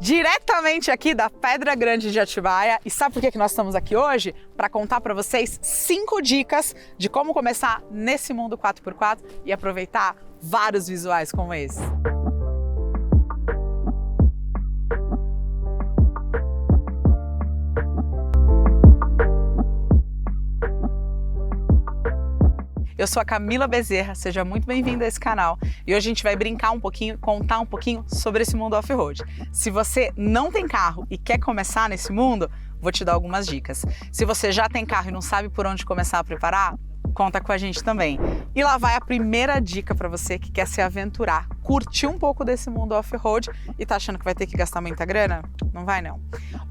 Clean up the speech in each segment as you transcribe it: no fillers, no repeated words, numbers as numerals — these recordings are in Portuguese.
Diretamente aqui da Pedra Grande de Atibaia. E sabe por que nós estamos aqui hoje? Para contar para vocês 5 dicas de como começar nesse mundo 4x4 e aproveitar vários visuais como esse. Eu sou a Camila Bezerra, seja muito bem-vinda a esse canal e hoje a gente vai brincar um pouquinho, contar um pouquinho sobre esse mundo off-road. Se você não tem carro e quer começar nesse mundo, vou te dar algumas dicas. Se você já tem carro e não sabe por onde começar a preparar, conta com a gente também. E lá vai a primeira dica para você que quer se aventurar, curtir um pouco desse mundo off-road e tá achando que vai ter que gastar muita grana? Não vai não.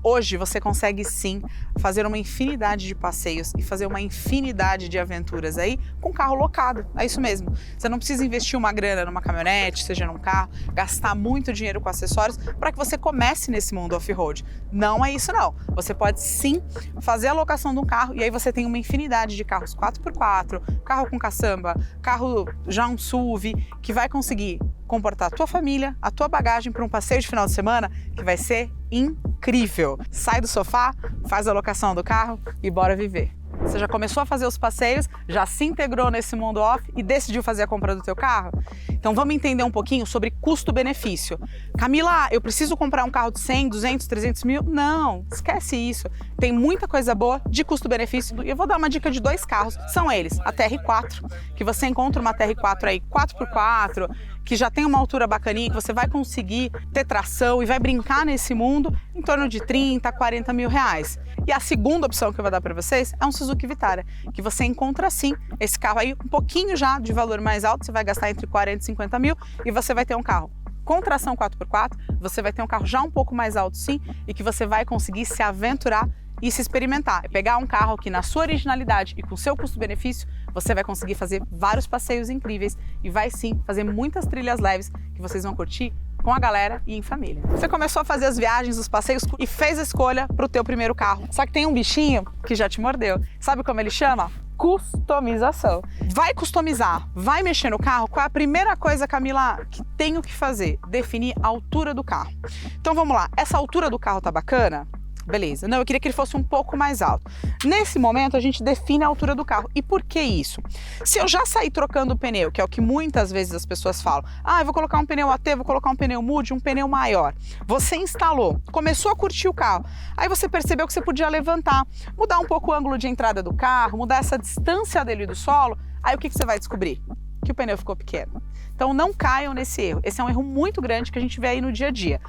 Hoje você consegue sim fazer uma infinidade de passeios e fazer uma infinidade de aventuras aí com carro locado. É isso mesmo. Você não precisa investir uma grana numa caminhonete, seja num carro, gastar muito dinheiro com acessórios para que você comece nesse mundo off-road. Não é isso não. Você pode sim fazer a locação de um carro e aí você tem uma infinidade de carros 4x4, carro com caçamba, carro já um SUV, que vai conseguir comportar a tua família, a tua bagagem para um passeio de final de semana que vai ser incrível. Sai do sofá, faz a locação do carro e bora viver. Você já começou a fazer os passeios, já se integrou nesse mundo off e decidiu fazer a compra do teu carro? Então vamos entender um pouquinho sobre custo-benefício. Camila, eu preciso comprar um carro de 100, 200, 300 mil? Não, esquece isso. Tem muita coisa boa de custo-benefício e eu vou dar uma dica de 2 carros. São eles, a TR4, que você encontra uma TR4 aí 4x4, que já tem uma altura bacaninha, que você vai conseguir ter tração e vai brincar nesse mundo em torno de 30, 40 mil reais. E a segunda opção que eu vou dar para vocês é um Suzuki Vitara, que você encontra sim esse carro aí um pouquinho já de valor mais alto, você vai gastar entre 40 e 50 mil e você vai ter um carro com tração 4x4, você vai ter um carro já um pouco mais alto sim e que você vai conseguir se aventurar e se experimentar. É pegar um carro que na sua originalidade e com seu custo-benefício, você vai conseguir fazer vários passeios incríveis e vai sim fazer muitas trilhas leves que vocês vão curtir com a galera e em família. Você começou a fazer as viagens, os passeios e fez a escolha para o teu primeiro carro. Só que tem um bichinho que já te mordeu. Sabe como ele chama? Customização. Vai customizar, vai mexer no carro. Qual é a primeira coisa, Camila, que tenho que fazer? Definir a altura do carro. Então vamos lá, essa altura do carro tá bacana? Beleza, não, eu queria que ele fosse um pouco mais alto. Nesse momento a gente define a altura do carro. E por que isso? Se eu já sair trocando o pneu, que é o que muitas vezes as pessoas falam, eu vou colocar um pneu AT, vou colocar um pneu Mud, um pneu maior. Você instalou, começou a curtir o carro, aí você percebeu que você podia levantar, mudar um pouco o ângulo de entrada do carro, mudar essa distância dele do solo, aí o que você vai descobrir? Que o pneu ficou pequeno. Então não caiam nesse erro. Esse é um erro muito grande que a gente vê aí no dia a dia.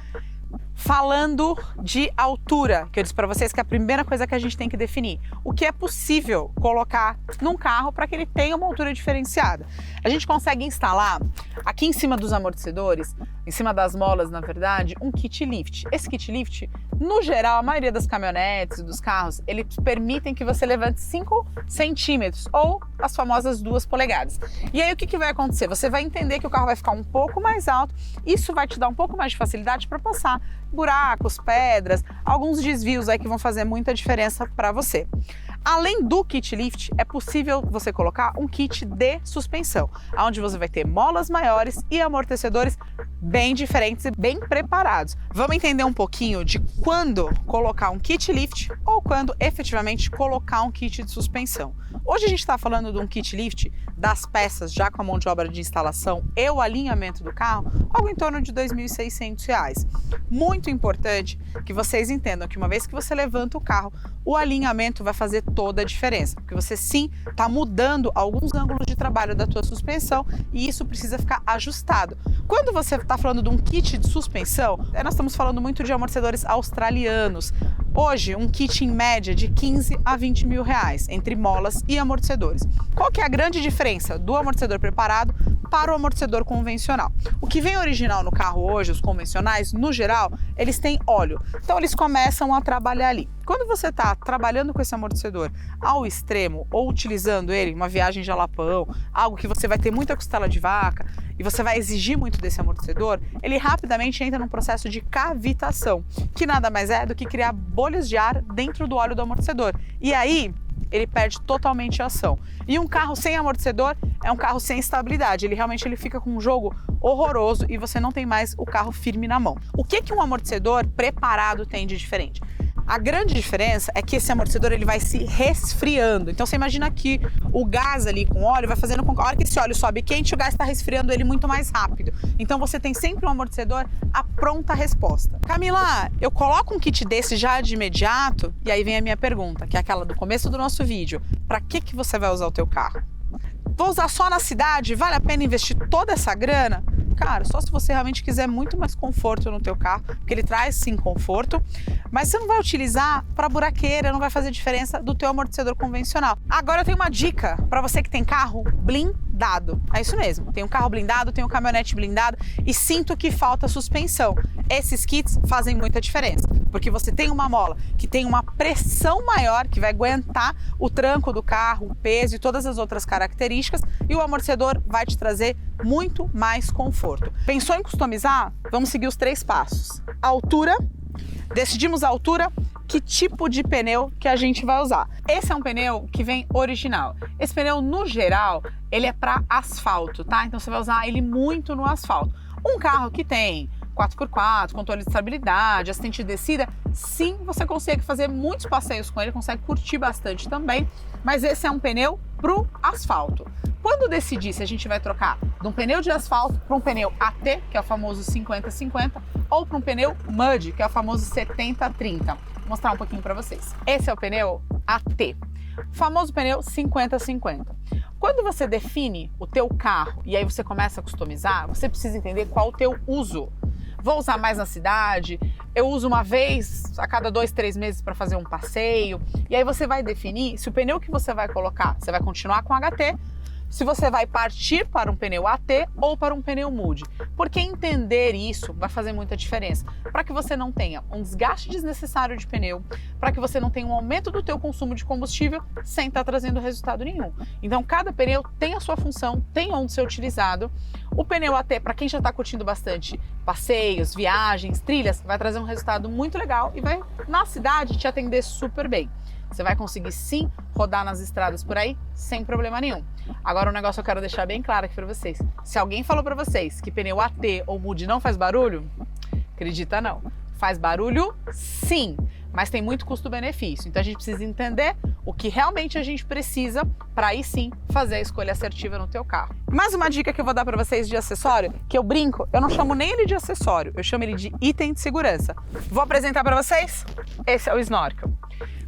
Falando de altura, que eu disse para vocês que é a primeira coisa que a gente tem que definir. O que é possível colocar num carro para que ele tenha uma altura diferenciada? A gente consegue instalar aqui em cima dos amortecedores, em cima das molas, na verdade, um kit lift. Esse kit lift, no geral, a maioria das caminhonetes e dos carros, eles permitem que você levante 5 centímetros ou as famosas 2 polegadas. E aí o que vai acontecer? Você vai entender que o carro vai ficar um pouco mais alto, isso vai te dar um pouco mais de facilidade para passar buracos, pedras, alguns desvios aí que vão fazer muita diferença para você. Além do kit lift, é possível você colocar um kit de suspensão, onde você vai ter molas maiores e amortecedores bem diferentes e bem preparados. Vamos entender um pouquinho de quando colocar um kit lift ou quando efetivamente colocar um kit de suspensão. Hoje a gente está falando de um kit lift das peças já com a mão de obra de instalação e o alinhamento do carro, algo em torno de R$ 2.600. Muito importante que vocês entendam que uma vez que você levanta o carro, o alinhamento vai fazer toda a diferença, porque você sim está mudando alguns ângulos de trabalho da tua suspensão e isso precisa ficar ajustado. Quando você está falando de um kit de suspensão, nós estamos falando muito de amortecedores australianos. Hoje, um kit em média de 15 a 20 mil reais, entre molas e amortecedores. Qual que é a grande diferença do amortecedor preparado para o amortecedor convencional? O que vem original no carro hoje, os convencionais, no geral, eles têm óleo. Então eles começam a trabalhar ali. Quando você está trabalhando com esse amortecedor ao extremo ou utilizando ele, uma viagem de Jalapão, algo que você vai ter muita costela de vaca e você vai exigir muito desse amortecedor, ele rapidamente entra num processo de cavitação, que nada mais é do que criar bolhas de ar dentro do óleo do amortecedor. E aí, ele perde totalmente a ação. E um carro sem amortecedor é um carro sem estabilidade, ele realmente fica com um jogo horroroso e você não tem mais o carro firme na mão. O que um amortecedor preparado tem de diferente? A grande diferença é que esse amortecedor ele vai se resfriando. Então você imagina que o gás ali com óleo vai fazendo com que a hora que esse óleo sobe quente, o gás está resfriando ele muito mais rápido. Então você tem sempre um amortecedor à pronta resposta. Camila, eu coloco um kit desse já de imediato? E aí vem a minha pergunta, que é aquela do começo do nosso vídeo. Para que você vai usar o teu carro? Vou usar só na cidade? Vale a pena investir toda essa grana? Cara, só se você realmente quiser muito mais conforto no teu carro, porque ele traz sim conforto, mas você não vai utilizar para buraqueira, não vai fazer diferença do teu amortecedor convencional. Agora eu tenho uma dica para você que tem carro blindado. É isso mesmo, tem um carro blindado, tem um caminhonete blindado e sinto que falta suspensão. Esses kits fazem muita diferença, porque você tem uma mola que tem uma pressão maior, que vai aguentar o tranco do carro, o peso e todas as outras características, e o amortecedor vai te trazer muito mais conforto. Pensou em customizar? Vamos seguir os 3 passos. Altura, decidimos a altura, que tipo de pneu que a gente vai usar. Esse é um pneu que vem original. Esse pneu, no geral, ele é para asfalto, tá? Então você vai usar ele muito no asfalto. Um carro que tem 4x4, controle de estabilidade, assistente de descida, sim, você consegue fazer muitos passeios com ele, consegue curtir bastante também, mas esse é um pneu pro asfalto. Quando decidir se a gente vai trocar de um pneu de asfalto para um pneu AT, que é o famoso 50-50, ou para um pneu Mud, que é o famoso 70-30. Vou mostrar um pouquinho para vocês. Esse é o pneu AT, o famoso pneu 50-50. Quando você define o teu carro e aí você começa a customizar, você precisa entender qual o teu uso. Vou usar mais na cidade, eu uso uma vez a cada 2-3 meses para fazer um passeio, e aí você vai definir se o pneu que você vai colocar, você vai continuar com HT, se você vai partir para um pneu AT ou para um pneu Mud. Porque entender isso vai fazer muita diferença. Para que você não tenha um desgaste desnecessário de pneu, para que você não tenha um aumento do teu consumo de combustível sem estar trazendo resultado nenhum. Então cada pneu tem a sua função, tem onde ser utilizado. O pneu AT, para quem já está curtindo bastante passeios, viagens, trilhas, vai trazer um resultado muito legal e vai na cidade te atender super bem. Você vai conseguir sim rodar nas estradas por aí sem problema nenhum. Agora um negócio eu quero deixar bem claro aqui para vocês. Se alguém falou para vocês que pneu AT ou Mud não faz barulho, acredita não. Faz barulho sim, mas tem muito custo-benefício. Então a gente precisa entender o que realmente a gente precisa para aí sim fazer a escolha assertiva no teu carro. Mais uma dica que eu vou dar para vocês de acessório, que eu brinco, eu não chamo nem ele de acessório, eu chamo ele de item de segurança. Vou apresentar para vocês. Esse é o snorkel.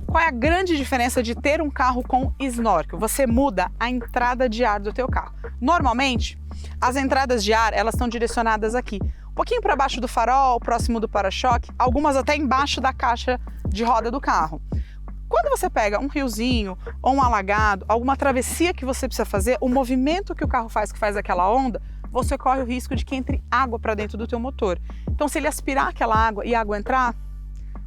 Qual é a grande diferença de ter um carro com snorkel? Você muda a entrada de ar do teu carro. Normalmente, as entradas de ar, elas estão direcionadas aqui, um pouquinho para baixo do farol, próximo do para-choque, algumas até embaixo da caixa de roda do carro. Quando você pega um riozinho ou um alagado, alguma travessia que você precisa fazer, o movimento que o carro faz, que faz aquela onda, você corre o risco de que entre água para dentro do teu motor. Então, se ele aspirar aquela água e a água entrar,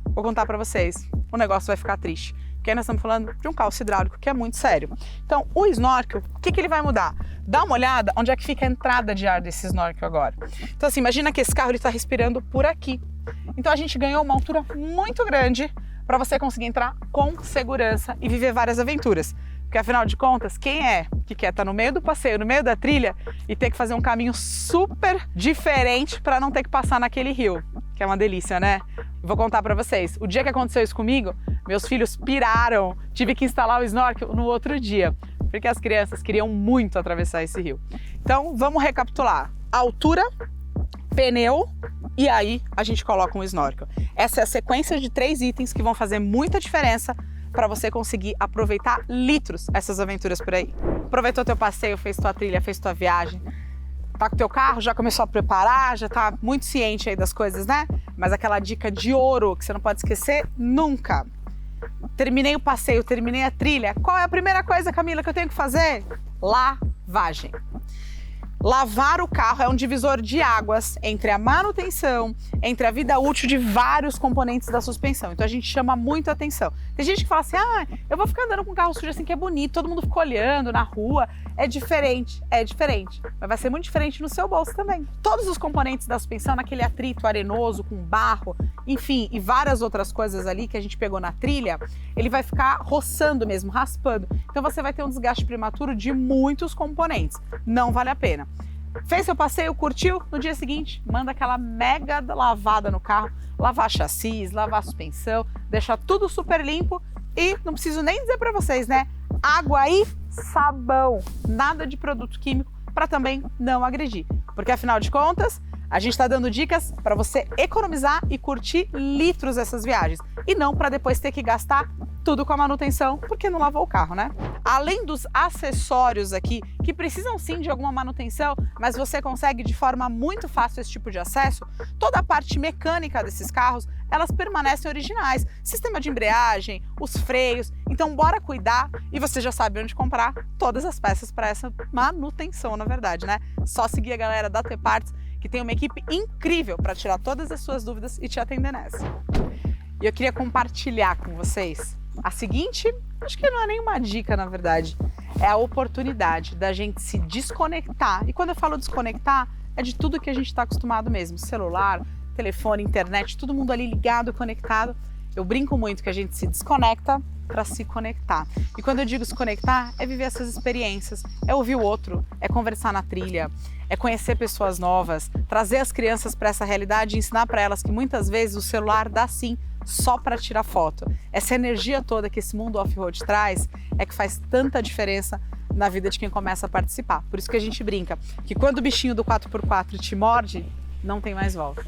vou contar para vocês, o negócio vai ficar triste. Porque aí nós estamos falando de um calço hidráulico que é muito sério. Então, o snorkel, o que ele vai mudar? Dá uma olhada onde é que fica a entrada de ar desse snorkel agora. Então, assim, imagina que esse carro está respirando por aqui. Então, a gente ganhou uma altura muito grande para você conseguir entrar com segurança e viver várias aventuras. Porque, afinal de contas, quem é que quer estar no meio do passeio, no meio da trilha e ter que fazer um caminho super diferente para não ter que passar naquele rio? Que é uma delícia, né? Vou contar para vocês. O dia que aconteceu isso comigo, meus filhos piraram. Tive que instalar o snorkel no outro dia, porque as crianças queriam muito atravessar esse rio. Então, vamos recapitular. Altura, pneu e aí a gente coloca um snorkel. Essa é a sequência de 3 itens que vão fazer muita diferença para você conseguir aproveitar litros essas aventuras por aí. Aproveitou teu passeio, fez tua trilha, fez tua viagem, tá com teu carro, já começou a preparar, já tá muito ciente aí das coisas, né? Mas aquela dica de ouro que você não pode esquecer nunca. Terminei o passeio, terminei a trilha. Qual é a primeira coisa, Camila, que eu tenho que fazer? Lavagem. Lavar o carro é um divisor de águas entre a manutenção, entre a vida útil de vários componentes da suspensão. Então a gente chama muito atenção. Tem gente que fala assim, eu vou ficar andando com o carro sujo assim que é bonito, todo mundo fica olhando na rua. É diferente, mas vai ser muito diferente no seu bolso também. Todos os componentes da suspensão, naquele atrito arenoso, com barro, enfim, e várias outras coisas ali que a gente pegou na trilha, ele vai ficar roçando mesmo, raspando. Então você vai ter um desgaste prematuro de muitos componentes. Não vale a pena. Fez seu passeio, curtiu? No dia seguinte, manda aquela mega lavada no carro, lavar chassis, lavar suspensão, deixar tudo super limpo e não preciso nem dizer para vocês, né? Água e sabão, nada de produto químico para também não agredir. Porque afinal de contas, a gente está dando dicas para você economizar e curtir litros essas viagens e não para depois ter que gastar tudo com a manutenção porque não lavou o carro, né? Além dos acessórios aqui, que precisam sim de alguma manutenção, mas você consegue de forma muito fácil esse tipo de acesso, toda a parte mecânica desses carros, elas permanecem originais. Sistema de embreagem, os freios, então bora cuidar e você já sabe onde comprar todas as peças para essa manutenção, na verdade, né? Só seguir a galera da T-Parts, que tem uma equipe incrível para tirar todas as suas dúvidas e te atender nessa. E eu queria compartilhar com vocês a seguinte, acho que não é nenhuma dica, na verdade, é a oportunidade da gente se desconectar. E quando eu falo desconectar, é de tudo que a gente está acostumado mesmo, celular, telefone, internet, todo mundo ali ligado, conectado. Eu brinco muito que a gente se desconecta para se conectar. E quando eu digo se conectar, é viver essas experiências, é ouvir o outro, é conversar na trilha, é conhecer pessoas novas, trazer as crianças para essa realidade e ensinar para elas que muitas vezes o celular dá sim só para tirar foto. Essa energia toda que esse mundo off-road traz é que faz tanta diferença na vida de quem começa a participar. Por isso que a gente brinca que quando o bichinho do 4x4 te morde, não tem mais volta.